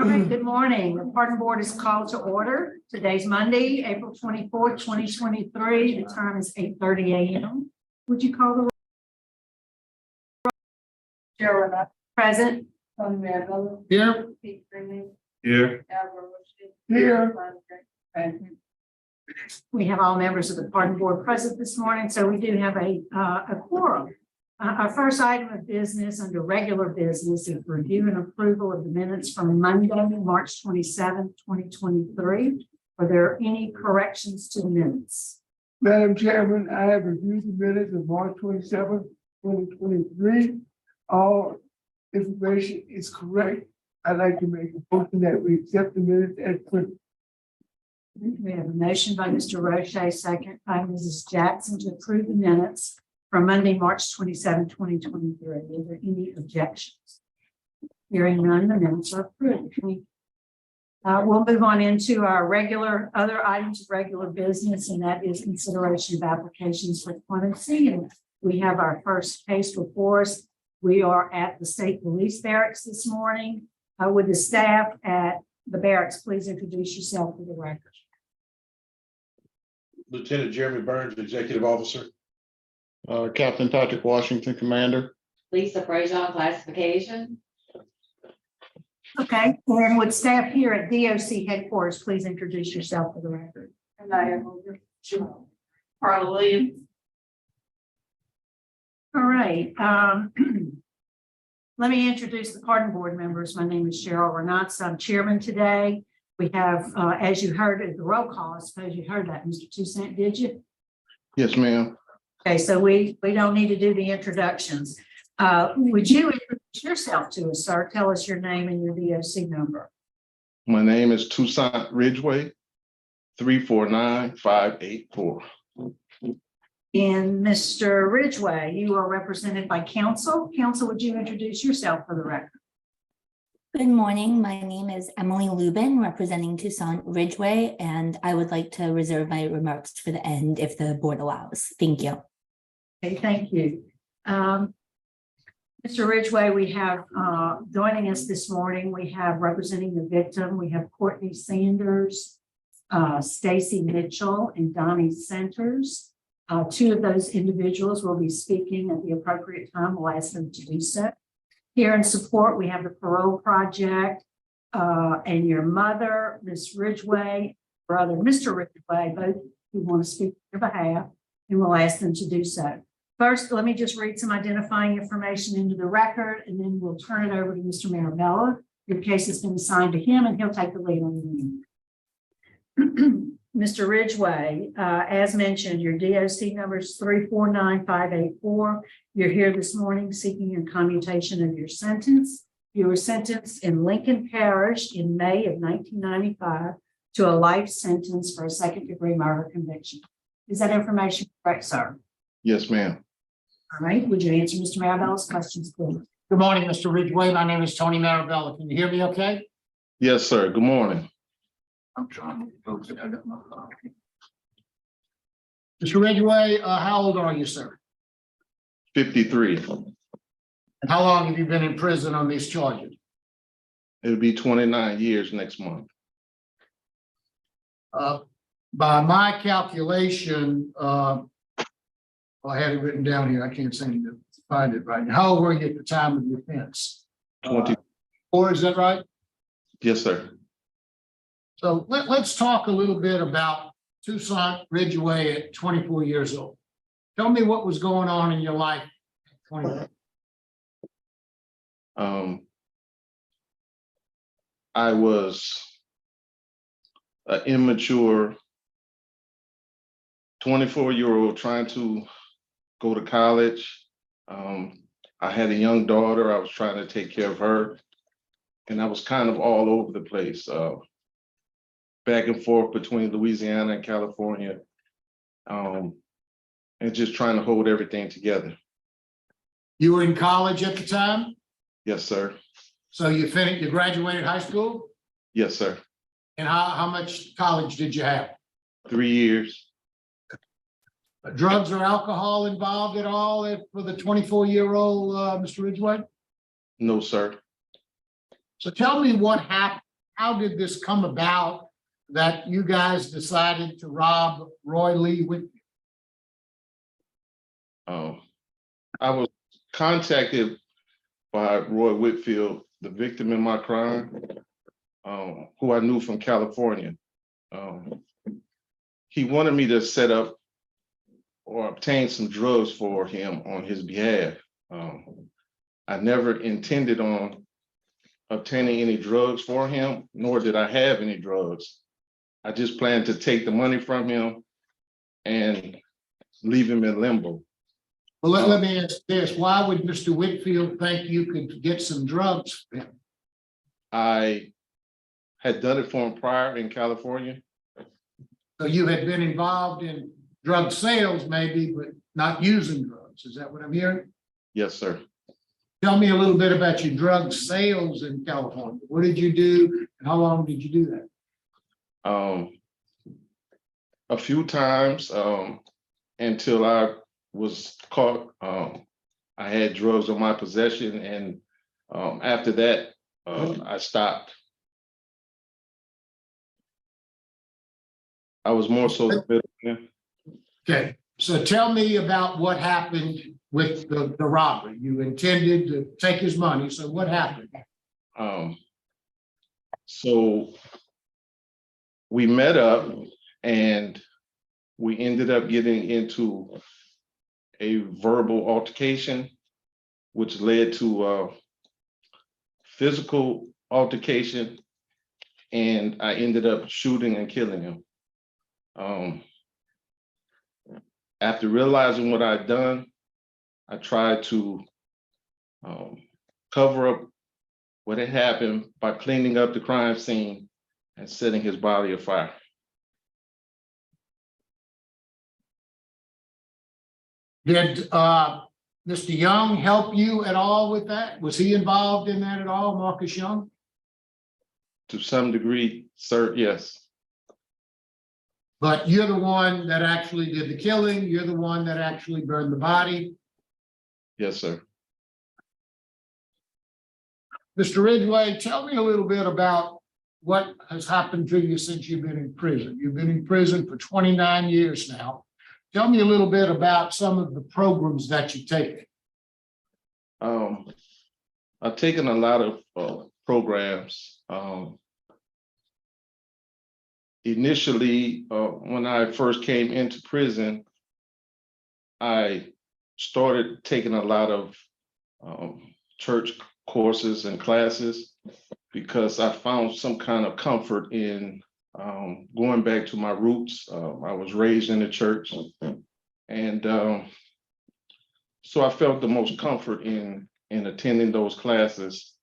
All right, good morning. The pardon board is called to order. Today's Monday, April 24th, 2023. The time is 8:30 a.m. Would you call the roll? Present. Mirabella. Here. Here. Here. We have all members of the pardon board present this morning, so we do have a quorum. Our first item of business under regular business is review and approval of the minutes from Monday, March 27th, 2023. Are there any corrections to the minutes? Madam Chairman, I have reviewed the minutes of March 27th, 2023. All information is correct. I'd like to make a motion that we accept the minutes as printed. We have a motion by Mr. Roche, second by Mrs. Jackson to approve the minutes from Monday, March 27, 2023. Are there any objections? Hearing none, the minutes are approved. We'll move on into our other items of regular business, and that is consideration of applications for clemency. And we have our first case before us. We are at the State Police Barracks this morning. Would the staff at the barracks please introduce yourself for the record? Lieutenant Jeremy Burns, Executive Officer. Captain Patrick Washington, Commander. Lisa Frazier, classification. Okay, and would staff here at DOC headquarters please introduce yourself for the record? And I am Carla Williams. All right. Let me introduce the pardon board members. My name is Cheryl Renatz. I'm chairman today. We have, as you heard at the roll call, I suppose you heard that, Mr. Toussiant, did you? Yes, ma'am. Okay, so we don't need to do the introductions. Would you introduce yourself to us, sir? Tell us your name and your DOC number. My name is Toussiant Ridgeway, 349-584. And Mr. Ridgeway, you are represented by counsel. Counsel, would you introduce yourself for the record? Good morning. My name is Emily Lubin, representing Toussiant Ridgeway, and I would like to reserve my remarks for the end if the board allows. Thank you. Okay, thank you. Mr. Ridgeway, we have joining us this morning, we have representing the victim, we have Courtney Sanders, Stacy Mitchell, and Donnie Centers. Two of those individuals will be speaking at the appropriate time. We'll ask them to do so. Here in support, we have the Parole Project and your mother, Ms. Ridgeway, brother, Mr. Ridgeway, both who want to speak on your behalf, and we'll ask them to do so. First, let me just read some identifying information into the record, and then we'll turn it over to Mr. Mirabella. Your case has been assigned to him, and he'll take the lead on the meeting. Mr. Ridgeway, as mentioned, your DOC number is 349-584. You're here this morning seeking a commutation of your sentence. You were sentenced in Lincoln Parish in May of 1995 to a life sentence for a second-degree murder conviction. Is that information correct, sir? Yes, ma'am. All right. Would you answer Mr. Marabella's questions, please? Good morning, Mr. Ridgeway. My name is Tony Mirabella. Can you hear me okay? Yes, sir. Good morning. I'm trying to I got my phone. Mr. Ridgeway, how old are you, sir? 53. And how long have you been in prison on these charges? It'll be 29 years next month. By my calculation, I had it written down here. I can't seem to find it right now. How old were you at the time of the offense? 24, is that right? Yes, sir. So let's talk a little bit about Toussiant Ridgeway at 24 years old. Tell me what was going on in your life at 24. I was an immature 24-year-old trying to go to college. I had a young daughter. I was trying to take care of her, and I was kind of all over the place. Back and forth between Louisiana and California, and just trying to hold everything together. You were in college at the time? Yes, sir. So you graduated high school? Yes, sir. And how much college did you have? 3 years. Drugs or alcohol involved at all for the 24-year-old Mr. Ridgeway? No, sir. So tell me what happened how did this come about that you guys decided to rob Roy Lee Whitfield? I was contacted by Roy Whitfield, the victim in my crime, who I knew from California. He wanted me to set up or obtain some drugs for him on his behalf. I never intended on obtaining any drugs for him, nor did I have any drugs. I just planned to take the money from him and leave him in limbo. Well, let me ask this. Why would Mr. Whitfield think you could get some drugs? I had done it for him prior in California. So you had been involved in drug sales maybe, but not using drugs. Is that what I'm hearing? Yes, sir. Tell me a little bit about your drug sales in California. What did you do and how long did you do that? A few times until I was caught. I had drugs on my possession, and after that, I stopped. I was more so the middleman. Okay, so tell me about what happened with the robbery. You intended to take his money, so what happened? So we met up and we ended up getting into a verbal altercation, which led to physical altercation, and I ended up shooting and killing him. After realizing what I'd done, I tried to cover up what had happened by cleaning up the crime scene and setting his body afire. Did Mr. Young help you at all with that? Was he involved in that at all, Marcus Young? To some degree, sir, yes. But you're the one that actually did the killing. You're the one that actually burned the body. Yes, sir. Mr. Ridgeway, tell me a little bit about what has happened to you since you've been in prison. You've been in prison for 29 years now. Tell me a little bit about some of the programs that you've taken. I've taken a lot of programs. Initially, when I first came into prison, I started taking a lot of church courses and classes because I found some kind of comfort in going back to my roots. I was raised in the church, and so I felt the most comfort in attending those classes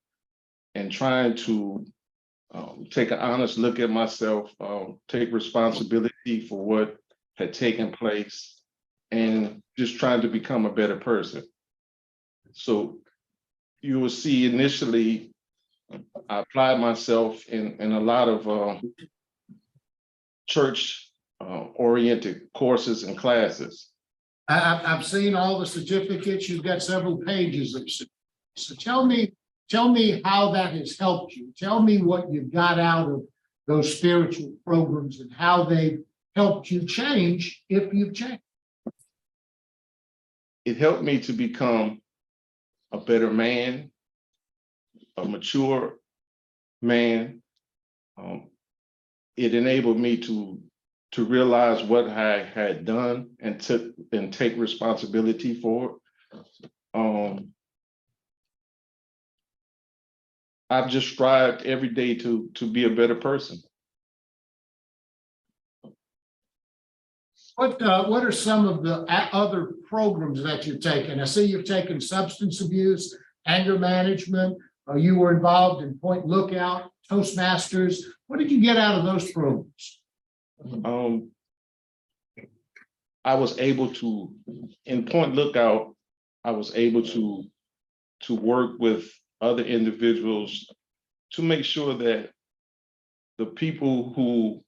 and trying to take an honest look at myself, take responsibility for what had taken place, and just trying to become a better person. So you will see initially, I applied myself in a lot of church oriented courses and classes. I've seen all the certificates. You've got several pages of. So tell me how that has helped you. Tell me what you got out of those spiritual programs and how they helped you change if you've changed. It helped me to become a better man, a mature man. It enabled me to realize what I had done and take responsibility for it. I've just strived every day to be a better person. What are some of the other programs that you've taken? I see you've taken substance abuse, anger management. You were involved in Point Lookout, Toastmasters. What did you get out of those programs? I was able to, in Point Lookout, I was able to work with other individuals to make sure that the people who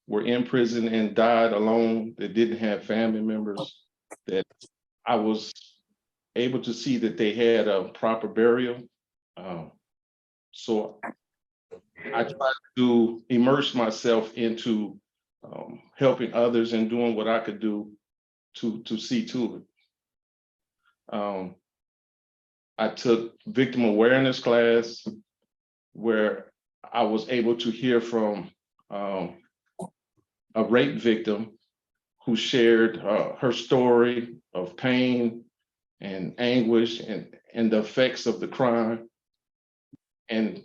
were in prison and died alone, that didn't have family members, that I was able to see that they had a proper burial. So I try to immerse myself into helping others and doing what I could do to see to it. I took victim awareness class where I was able to hear from a rape victim who shared her story of pain and anguish and the effects of the crime. And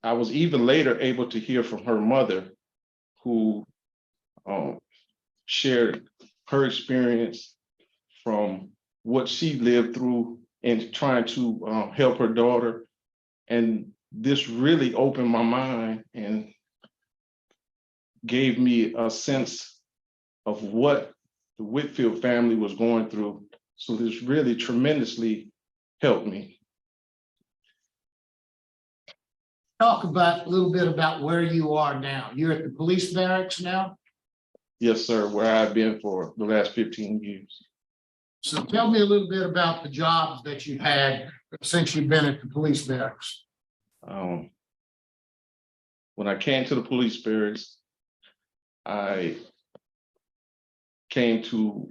I was even later able to hear from her mother, who shared her experience from what she lived through in trying to help her daughter. And this really opened my mind and gave me a sense of what the Whitfield family was going through. So this really tremendously helped me. Talk about a little bit about where you are now. You're at the police barracks now. Yes, sir, where I've been for the last 15 years. So tell me a little bit about the jobs that you've had since you've been at the police barracks. When I came to the police barracks, I came to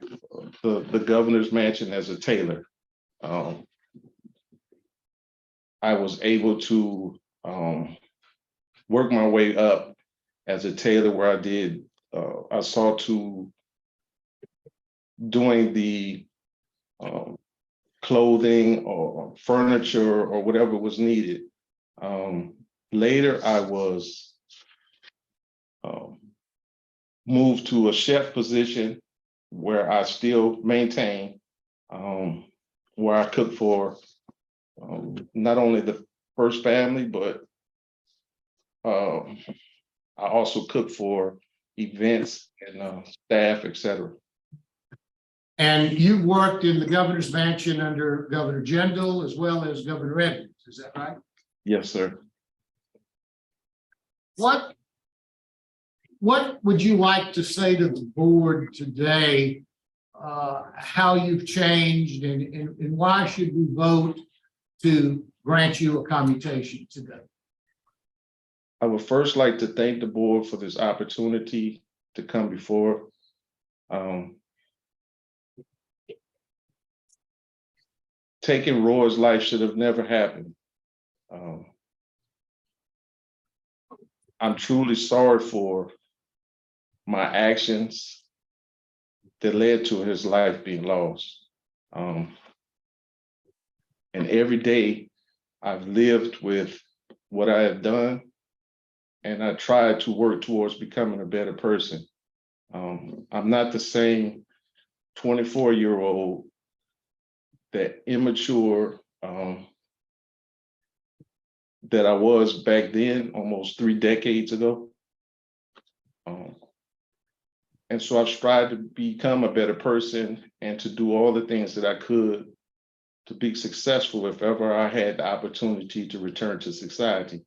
the governor's mansion as a tailor. I was able to work my way up as a tailor, where I saw to doing the clothing or furniture or whatever was needed. Later, I was moved to a chef position where I still maintain, where I cook for not only the first family, but I also cook for events and staff, etc. And you worked in the governor's mansion under Governor Jindal as well as Governor Edwards, is that right? Yes, sir. What would you like to say to the board today, how you've changed and why should we vote to grant you a commutation today? I would first like to thank the board for this opportunity to come before. Taking Roy's life should have never happened. I'm truly sorry for my actions that led to his life being lost. And every day I've lived with what I have done, and I tried to work towards becoming a better person. I'm not the same 24-year-old, that immature that I was back then, almost 3 decades ago. And so I've strived to become a better person and to do all the things that I could to be successful if ever I had the opportunity to return to society.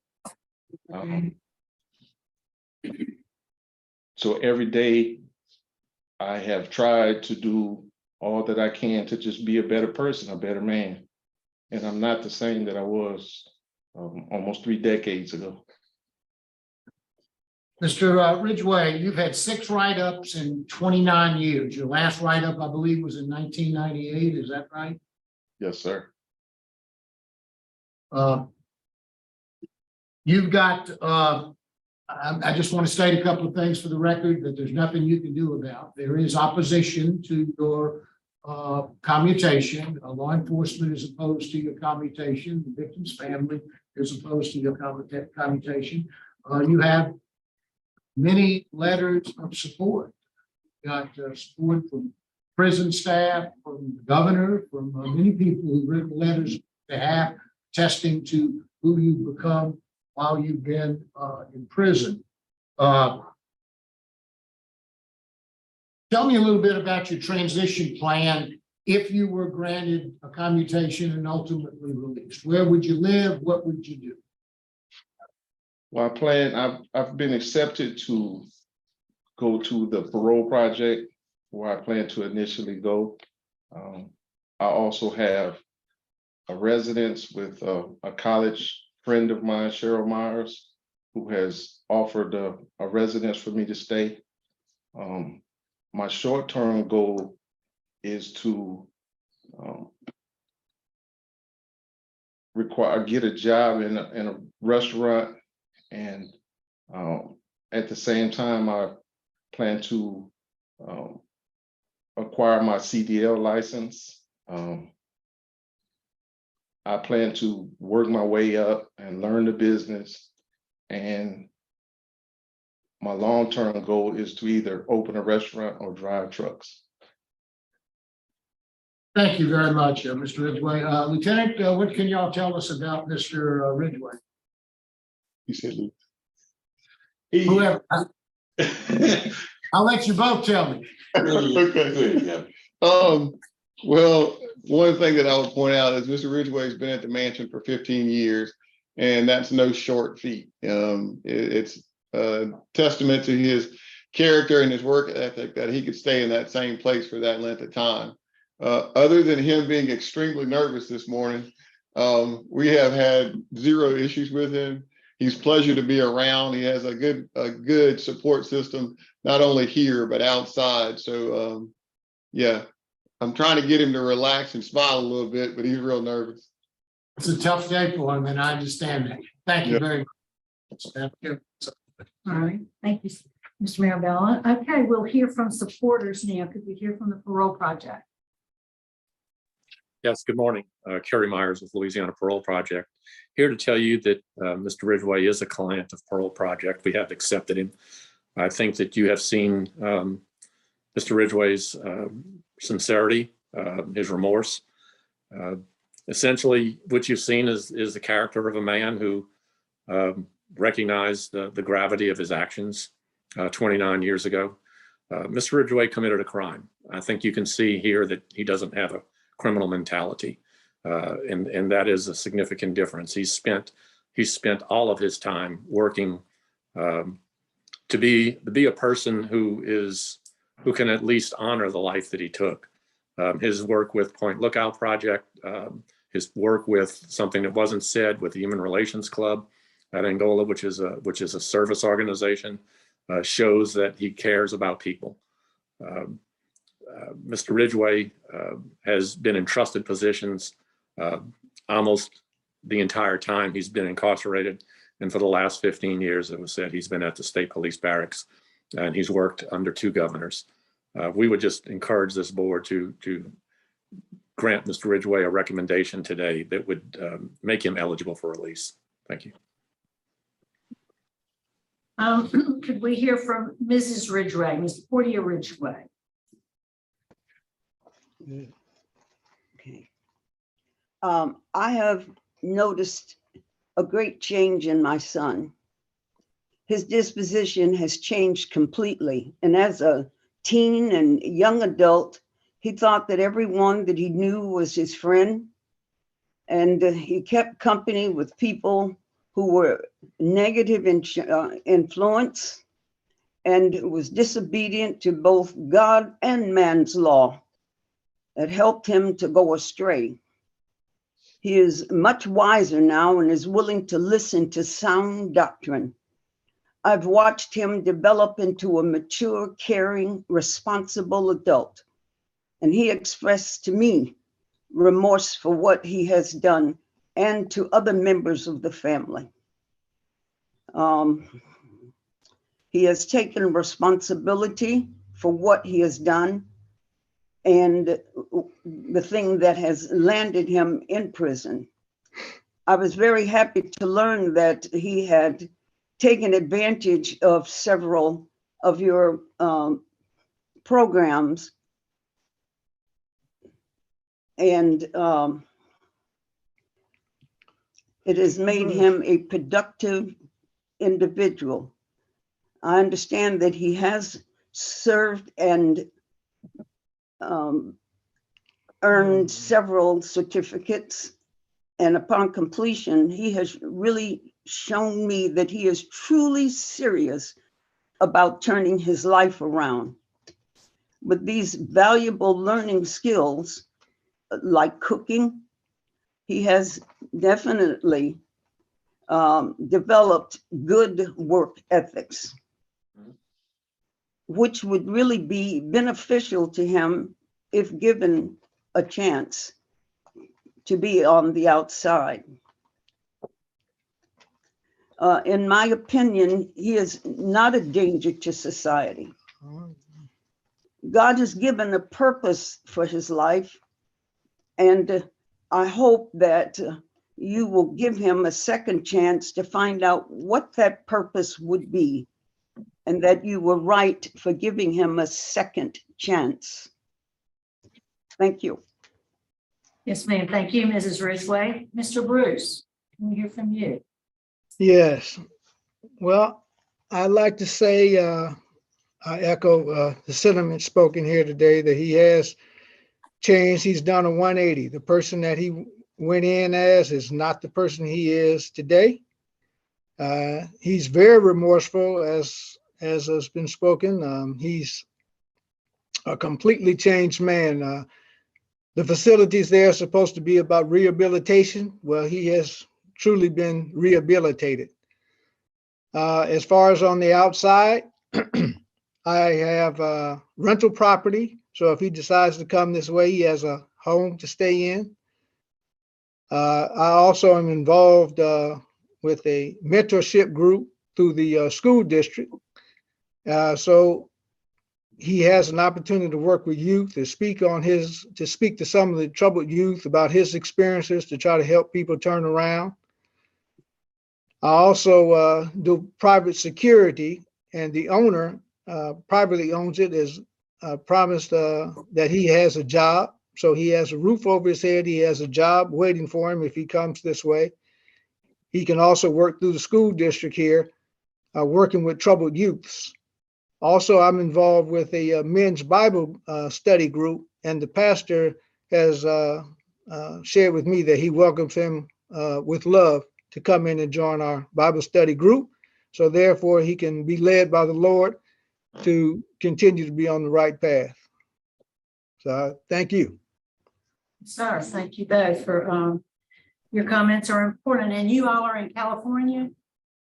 So every day I have tried to do all that I can to just be a better person, a better man. And I'm not the same that I was almost 3 decades ago. Mr. Ridgeway, you've had 6 write-ups in 29 years. Your last write-up, I believe, was in 1998. Is that right? Yes, sir. You've got, I just want to state a couple of things for the record that there's nothing you can do about. There is opposition to your commutation. Law enforcement is opposed to your commutation. The victim's family is opposed to your commutation. You have many letters of support. You got support from prison staff, from the governor, from many people who've written letters on behalf, attesting to who you've become while you've been in prison. Tell me a little bit about your transition plan if you were granted a commutation and ultimately released. Where would you live? What would you do? Well, I've been accepted to go to the parole project where I plan to initially go. I also have a residence with a college friend of mine, Cheryl Myers, who has offered a residence for me to stay. My short-term goal is to get a job in a restaurant, and at the same time, I plan to acquire my CDL license. I plan to work my way up and learn the business. And my long-term goal is to either open a restaurant or drive trucks. Thank you very much, Mr. Ridgeway. Lieutenant, what can y'all tell us about Mr. Ridgeway? You said, Whoever, I'll let you both tell me. okay. Well, one thing that I would point out is Mr. Ridgeway's been at the mansion for 15 years, and that's no short feat. It's a testament to his character and his work ethic that he could stay in that same place for that length of time. Other than him being extremely nervous this morning, we have had zero issues with him. He's a pleasure to be around. He has a good support system, not only here, but outside. So yeah, I'm trying to get him to relax and smile a little bit, but he's real nervous. It's a tough day for him, and I understand that. Thank you very much. Thank you. All right, thank you, Mr. Mirabella. Okay, we'll hear from supporters now. Could we hear from the Parole Project? Yes, good morning. Kerry Myers with Louisiana Parole Project. Here to tell you that Mr. Ridgeway is a client of Parole Project. We have accepted him. I think that you have seen Mr. Ridgeway's sincerity, his remorse. Essentially, what you've seen is the character of a man who recognized the gravity of his actions 29 years ago. Mr. Ridgeway committed a crime. I think you can see here that he doesn't have a criminal mentality, and that is a significant difference. He's spent all of his time working to be a person who can at least honor the life that he took. His work with Point Lookout Project, his work with something that wasn't said with the Human Relations Club at Angola, which is a service organization, shows that he cares about people. Mr. Ridgeway has been in trusted positions almost the entire time he's been incarcerated. And for the last 15 years, it was said, he's been at the state police barracks, and he's worked under 2 governors. We would just encourage this board to grant Mr. Ridgeway a recommendation today that would make him eligible for release. Thank you. Could we hear from Mrs. Ridgeway, Ms. Portia Ridgeway? Okay. I have noticed a great change in my son. His disposition has changed completely. And as a teen and young adult, he thought that everyone that he knew was his friend. And he kept company with people who were negative influence and was disobedient to both God and man's law. That helped him to go astray. He is much wiser now and is willing to listen to sound doctrine. I've watched him develop into a mature, caring, responsible adult. And he expressed to me remorse for what he has done and to other members of the family. He has taken responsibility for what he has done and the thing that has landed him in prison. I was very happy to learn that he had taken advantage of several of your programs, and it has made him a productive individual. I understand that he has served and earned several certificates, and upon completion, he has really shown me that he is truly serious about turning his life around. With these valuable learning skills, like cooking, he has definitely developed good work ethics, which would really be beneficial to him if given a chance to be on the outside. In my opinion, he is not a danger to society. God has given a purpose for his life, and I hope that you will give him a second chance to find out what that purpose would be, and that you were right for giving him a second chance. Thank you. Yes, ma'am. Thank you, Mrs. Ridgeway. Mr. Bruce, can we hear from you? Yes. Well, I'd like to say, I echo the sentiment spoken here today that he has changed. He's done a 180. The person that he went in as is not the person he is today. He's very remorseful, as has been spoken. He's a completely changed man. The facilities there are supposed to be about rehabilitation. Well, he has truly been rehabilitated. As far as on the outside, I have rental property. So if he decides to come this way, he has a home to stay in. I also am involved with a mentorship group through the school district. So he has an opportunity to work with youth, to speak to some of the troubled youth about his experiences, to try to help people turn around. I also do private security, and the owner privately owns it, has promised that he has a job. So he has a roof over his head. He has a job waiting for him if he comes this way. He can also work through the school district here, working with troubled youths. Also, I'm involved with a men's Bible study group, and the pastor has shared with me that he welcomes him with love to come in and join our Bible study group. So therefore, he can be led by the Lord to continue to be on the right path. So thank you. Sir, thank you both for your comments are important. And you all are in California?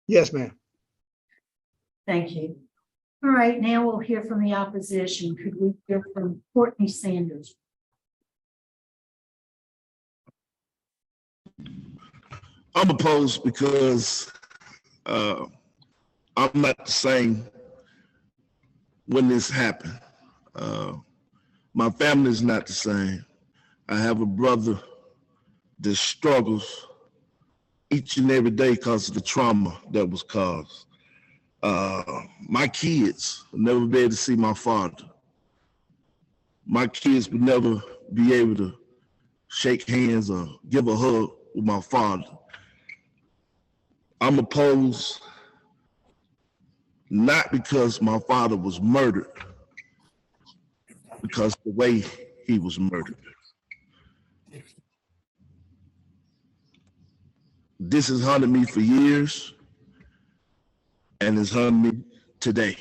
Yes, ma'am. Thank you. All right, now we'll hear from the opposition. Could we hear from Courtney Sanders? I'm opposed because I'm not the same when this happened. My family is not the same. I have a brother that struggles each and every day because of the trauma that was caused. My kids will never be able to see my father. My kids will never be able to shake hands or give a hug with my father. I'm opposed not because my father was murdered, because the way he was murdered. This has haunted me for years, and it's haunting me today.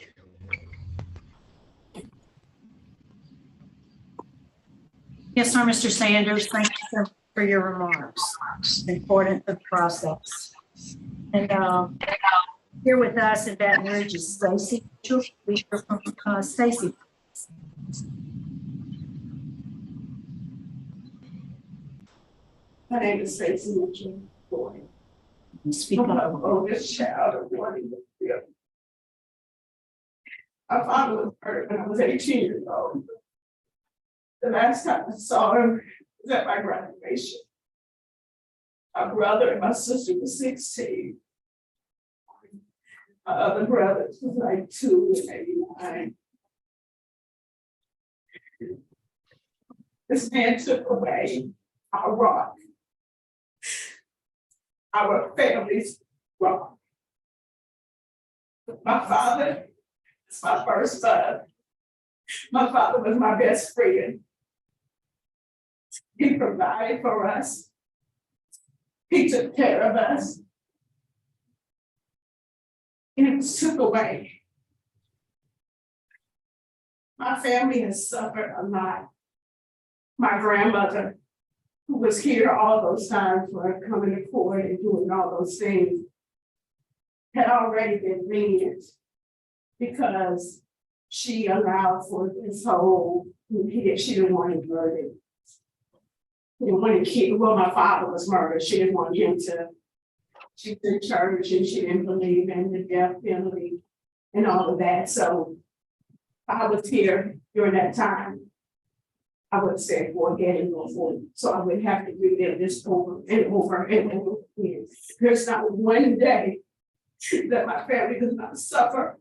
Yes, sir, Mr. Sanders. Thank you for your remarks. It's important the process. And here with us in Baton Rouge is Stacy. We hear from Stacy. My name is Stacy Mitchell. Floyd. Speak I'm up. an oldest child of one. My father was murdered when I was 18 years old. The last time I saw him was at my graduation. My brother and my sister were 16. My other brothers was like 2 and 89. This man took away our rock, our family's rock. My father is my first son. My father was my best friend. He provided for us. He took care of us. And it was took away. My family has suffered a lot. My grandmother, who was here all those times for coming to court and doing all those things, had already been lenient because she allowed for this whole, she didn't want him murdered. She didn't want to keep, well, my father was murdered. She didn't want him to, she was in church and she didn't believe in the death penalty and all of that. So I was here during that time. I would say, well, getting no food. So I would have to relive this over and over and over again. There's not one day that my family does not suffer,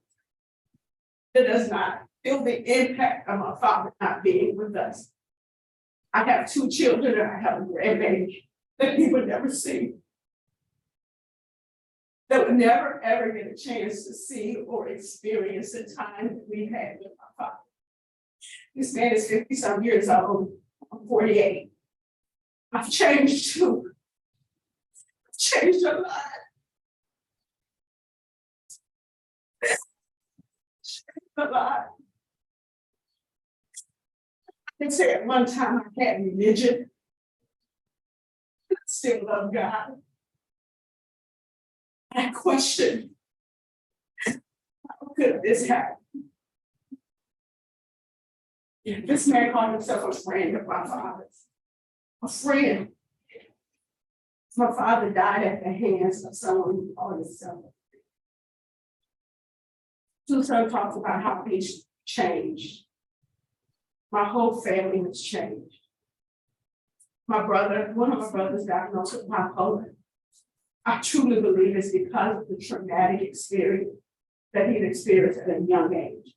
that does not feel the impact of my father not being with us. I have 2 children and I have a grandbaby that he would never see. That would never ever get a chance to see or experience the time that we had with my father. This man is 50-some years old. I'm 48. I've changed too. I've changed a lot. A lot. I can say at one time I had religion. I still love God. I questioned, how could this happen? This man called himself a friend of my father's. A friend. My father died at the hands of someone who called himself. Toussiant talks about how he's changed. My whole family has changed. My brother, one of my brothers diagnosed with bipolar. I truly believe it's because of the traumatic experience that he experienced at a young age.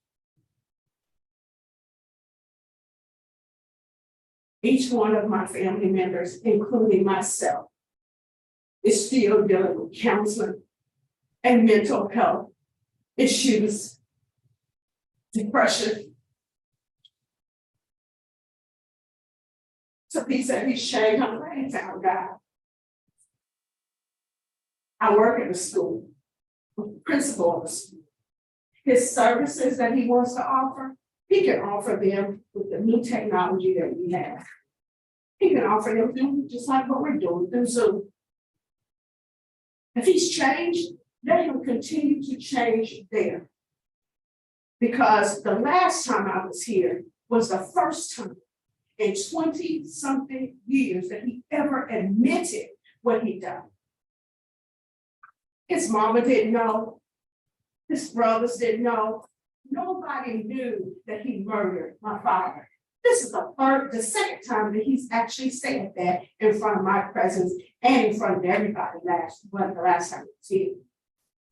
Each one of my family members, including myself, is still dealing with counseling and mental health issues, depression. So he said he's changed. I'm glad he found God. I work at a school, principal of a school. His services that he wants to offer, he can offer them with the new technology that we have. He can offer them through just like what we're doing through Zoom. If he's changed, let him continue to change there. Because the last time I was here was the first time in 20-something years that he ever admitted what he'd done. His mama didn't know. His brothers didn't know. Nobody knew that he murdered my father. This is the second time that he's actually said that in front of my presence and in front of everybody the last time he was here.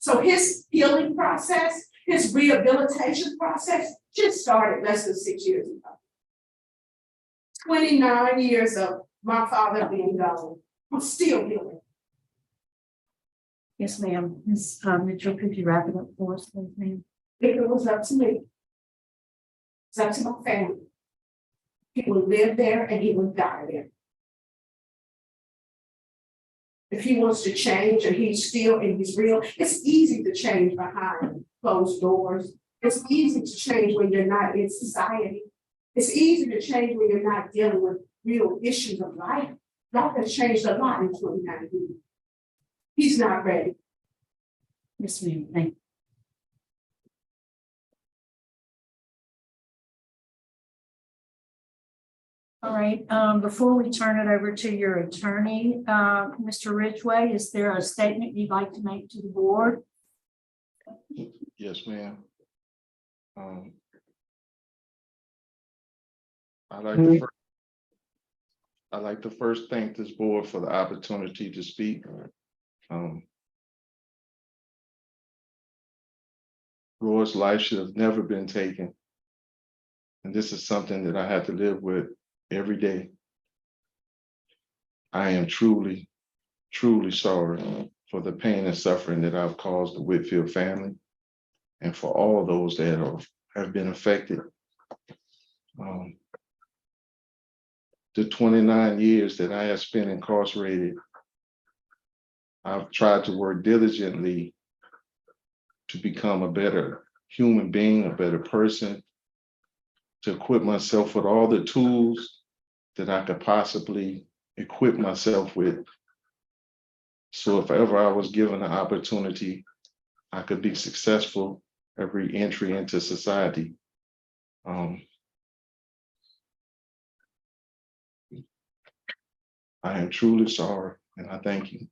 So his healing process, his rehabilitation process just started less than 6 years ago. 29 years of my father being gone. I'm still healing. Yes, ma'am. Ms. Mitchell, could you wrap it up for us, please, ma'am? If it was up to me, it's up to my family. He would live there and he would die there. If he wants to change and he's still and he's real, it's easy to change behind closed doors. It's easy to change when you're not in society. It's easy to change when you're not dealing with real issues of life. Life has changed a lot in 29 years. He's not ready. Yes, ma'am. Thank you. All right, before we turn it over to your attorney, Mr. Ridgeway, is there a statement you'd like to make to the board? Yes, ma'am. I'd like to first thank this board for the opportunity to speak. Roy's life should have never been taken. And this is something that I had to live with every day. I am truly, truly sorry for the pain and suffering that I've caused the Whitfield family and for all those that have been affected. The 29 years that I have spent incarcerated, I've tried to work diligently to become a better human being, a better person, to equip myself with all the tools that I could possibly equip myself with. So if ever I was given an opportunity I could be successful every entry into society. I am truly sorry, and I thank you.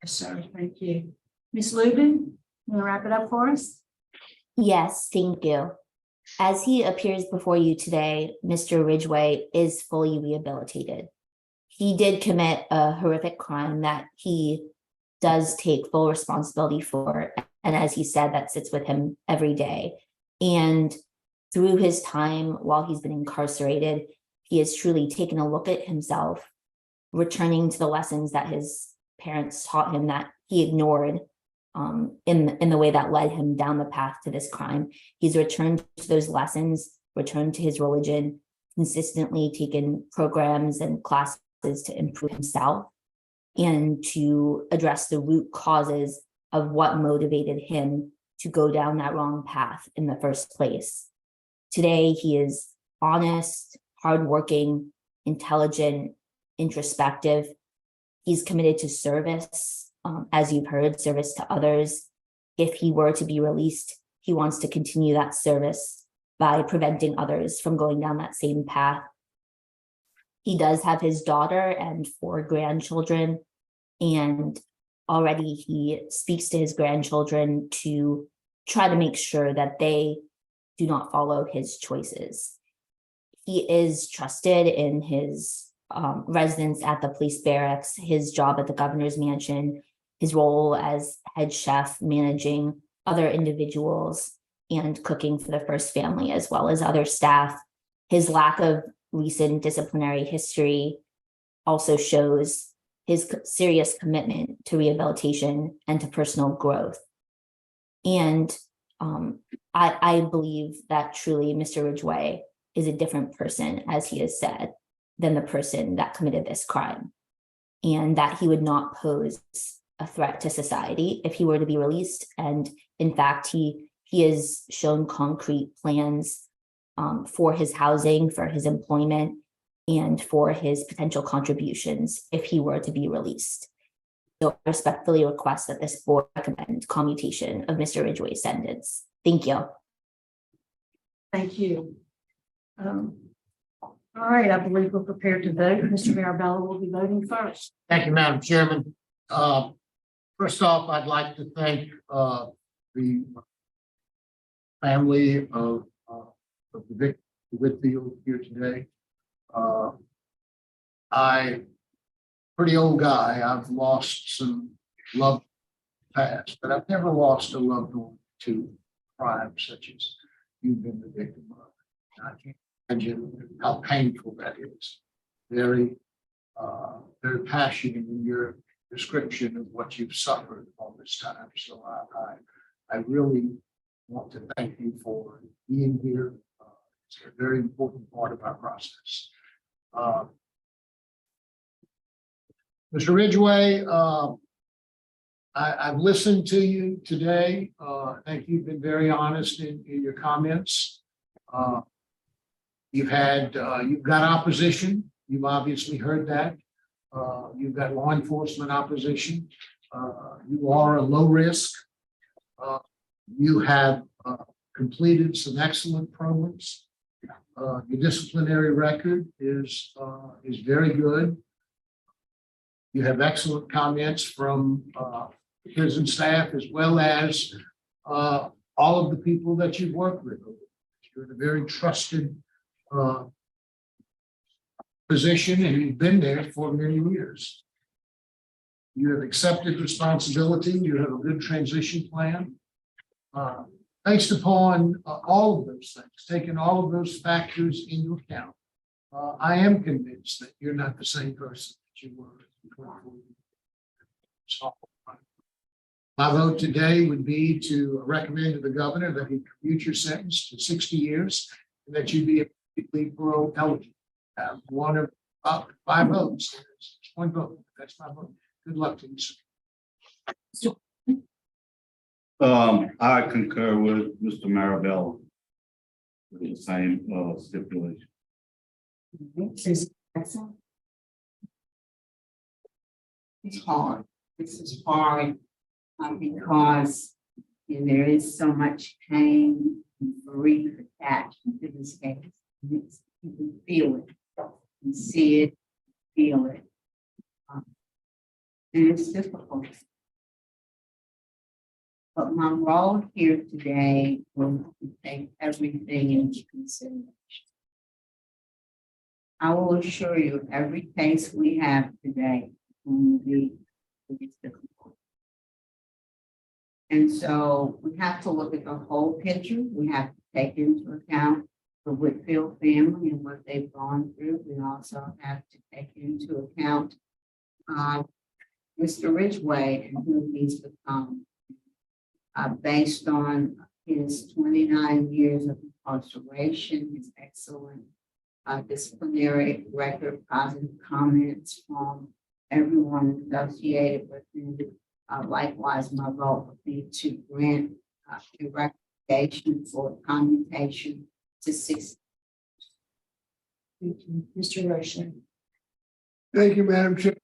Yes, sir. Thank you. Ms. Lubin, you want to wrap it up for us? Yes, thank you. As he appears before you today, Mr. Ridgeway is fully rehabilitated. He did commit a horrific crime that he does take full responsibility for. And as he said, that sits with him every day. And through his time while he's been incarcerated, he has truly taken a look at himself, returning to the lessons that his parents taught him that he ignored in the way that led him down the path to this crime. He's returned to those lessons, returned to his religion, consistently taken programs and classes to improve himself and to address the root causes of what motivated him to go down that wrong path in the first place. Today, he is honest, hardworking, intelligent, introspective. He's committed to service, as you've heard, service to others. If he were to be released, he wants to continue that service by preventing others from going down that same path. He does have his daughter and 4 grandchildren, and already he speaks to his grandchildren to try to make sure that they do not follow his choices. He is trusted in his residence at the police barracks, his job at the governor's mansion, his role as head chef, managing other individuals and cooking for the first family, as well as other staff. His lack of recent disciplinary history also shows his serious commitment to rehabilitation and to personal growth. And I believe that truly Mr. Ridgeway is a different person, as he has said, than the person that committed this crime, and that he would not pose a threat to society if he were to be released. And in fact, he has shown concrete plans for his housing, for his employment, and for his potential contributions if he were to be released. So I respectfully request that this board recommend commutation of Mr. Ridgeway's sentence. Thank you. Thank you. All right, I believe we're prepared to vote. Mr. Mirabella will be voting first. Thank you, Madam Chairman. First off, I'd like to thank the family of the victim Whitfield here today. I'm pretty old guy. I've lost some loved past, but I've never lost a loved one to crime such as you've been the victim of. I can't imagine how painful that is. Very passionate in your description of what you've suffered all this time. So I really want to thank you for being here. It's a very important part of our process. Mr. Ridgeway, I've listened to you today. I think you've been very honest in your comments. You've got opposition. You've obviously heard that. You've got law enforcement opposition. You are a low risk. You have completed some excellent programs. Your disciplinary record is very good. You have excellent comments from the prison staff as well as all of the people that you've worked with. You're in a very trusted position, and you've been there for many years. You have accepted responsibility. You have a good transition plan. Based upon all of those things, taking all of those factors into account, I am convinced that you're not the same person that you were 24 years ago. My vote today would be to recommend to the governor that he commute your sentence to 60 years and that you be immediately parole eligible. One of 5 votes. It's 1 vote. That's my vote. Good luck to you, sir. I concur with Mr. Mirabella with the same stipulation. It's hard. This is hard because there is so much pain and grief attached to this case. You can feel it, and see it, feel it. And it's difficult. But my role here today will take everything into consideration. I will assure you, every case we have today will be difficult. And so we have to look at the whole picture. We have to take into account the Whitfield family and what they've gone through. We also have to take into account Mr. Ridgeway and who he's become based on his 29 years of incarceration, his excellent disciplinary record, positive comments from everyone associated with him. Likewise, my vote would be to grant a recommendation for commutation to 6. Thank you. Mr. Rocha. Thank you, Madam Chair.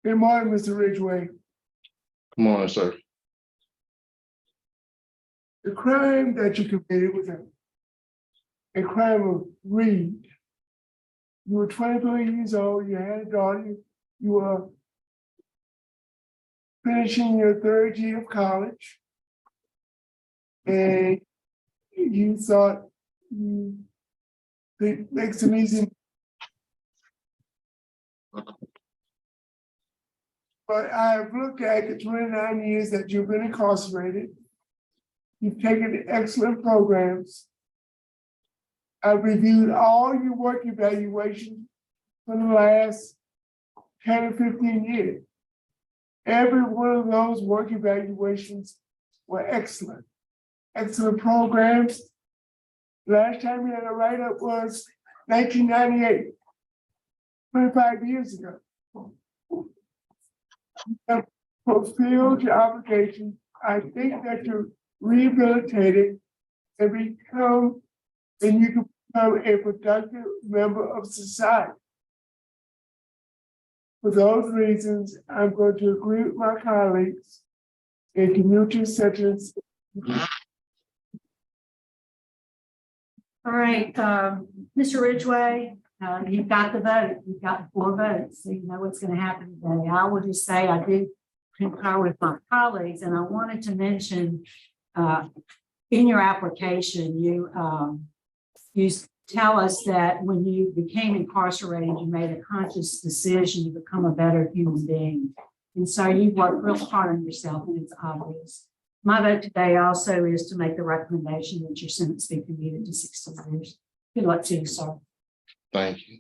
Good morning, Mr. Ridgeway. Good morning, sir. The crime that you committed was a crime of greed. You were 23 years old, you had a daughter, you were finishing your 3rd year of college, and you thought you could make some easy. But I've looked at the 29 years that you've been incarcerated. You've taken excellent programs. I've reviewed all your work evaluations for the last 10 or 15 years. Every one of those work evaluations were excellent. Excellent programs. Last time we had a write-up was 1998, 25 years ago. You have fulfilled your obligation. I think that you're rehabilitated and you can become a productive member of society. For those reasons, I'm going to agree with my colleagues and commute your sentence. All right, Mr. Ridgeway, you've got the vote. You've got 4 votes, so you know what's going to happen today. I will just say I do concur with my colleagues, and I wanted to mention in your application, you tell us that when you became incarcerated, you made a conscious decision to become a better human being. And so you worked real hard on yourself, and it's obvious. My vote today also is to make the recommendation that your sentence be commuted to 16 years. Good luck to you, sir. Thank you.